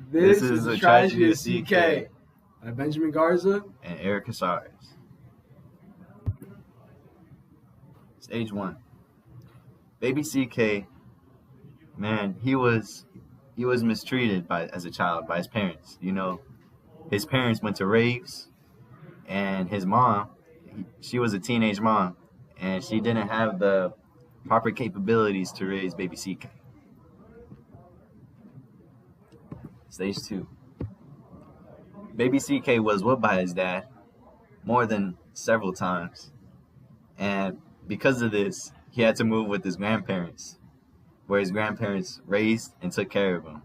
This is the tragedy of CK. By Benjamin Garza and Eric Casares. Stage 1. Baby CK, man, he was mistreated as a child by his parents. You know, his parents went to raves, and his mom, she was a teenage mom, and she didn't have the proper capabilities to raise baby CK. Stage 2. Baby CK was whipped by his dad more than several times, and because of this, he had to move with his grandparents, where his grandparents raised and took care of him.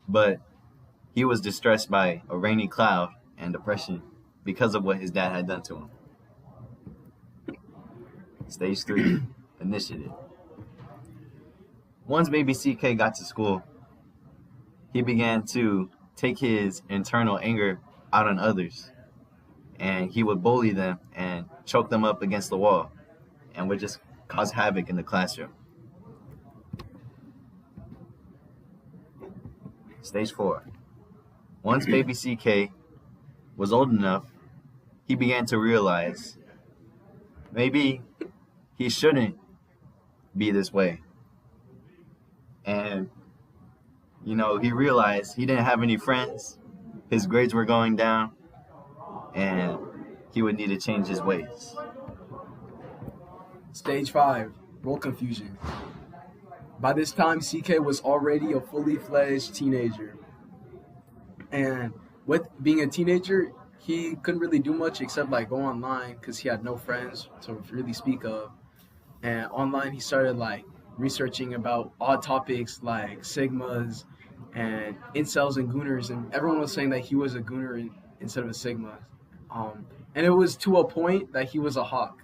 But he was distressed by a rainy cloud and depression because of what his dad had done to him. Stage 3, initiative. Once baby CK got to school, he began to take his internal anger out on others, and he would bully them and choke them up against the wall and would just cause havoc in the classroom. Stage 4. Once baby CK was old enough, he began to realize maybe he shouldn't be this way. And, you know, he realized he didn't have any friends, his grades were going down, and he would need to change his ways. Stage 5, role confusion. By this time, CK was already a fully fledged teenager. And with being a teenager, he couldn't really do much except like go online because he had no friends to really speak of. And online, he started like researching about odd topics like sigmas and incels and gooners. And everyone was saying that he was a gooner instead of a sigma. And it was to a point that he was a hawk.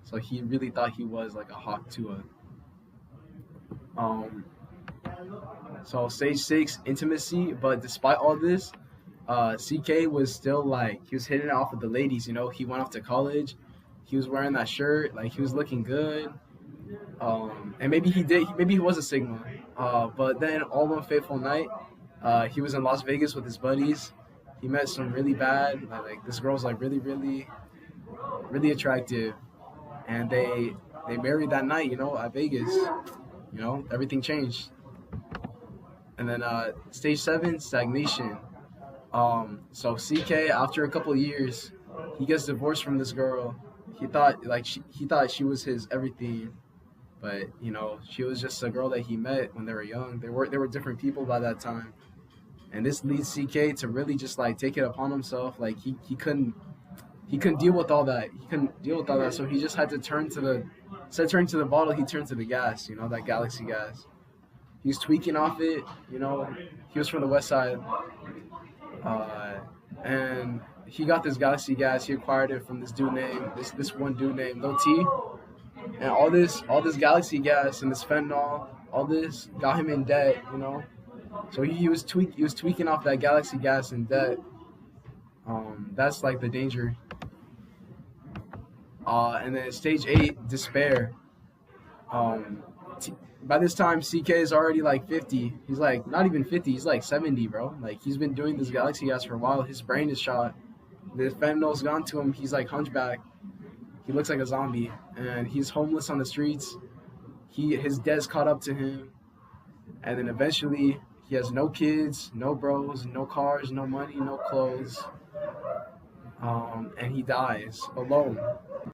So he really thought he was like a hawk to a. So stage 6, intimacy. But despite all this, CK was still like, he was hitting it off with the ladies, you know. He went off to college. He was wearing that shirt. Like, he was looking good. And maybe he was a sigma. But then all one fateful night, he was in Las Vegas with his buddies. He met some really bad, like this girl's like really, really, really attractive. And they married that night, you know, at Vegas. You know, everything changed. And then stage 7, stagnation. So CK, after a couple of years, he gets divorced from this girl. He thought she was his everything, but you know, she was just a girl that he met when they were young. They were different people by that time. And this leads CK to really just like take it upon himself. Like he couldn't deal with all that. He couldn't deal with all that. So he just had to instead of turning to the bottle, he turned to the gas, you know, that Galaxy gas. He was tweaking off it, you know. He was from the West Side. And he got this Galaxy gas. He acquired it from this one dude named Lil T. And all this Galaxy gas and this fentanyl, all this got him in debt, you know. So he was tweaking off that Galaxy gas in debt. That's like the danger. And then stage 8, despair. By this time, CK is already like 50. He's like not even 50. He's like 70, bro. Like he's been doing this Galaxy gas for a while. His brain is shot. The fentanyl's gone to him. He's like hunchback. He looks like a zombie, and he's homeless on the streets. His debt's caught up to him, and then eventually he has no kids, no bros, no cars, no money, no clothes, and he dies alone.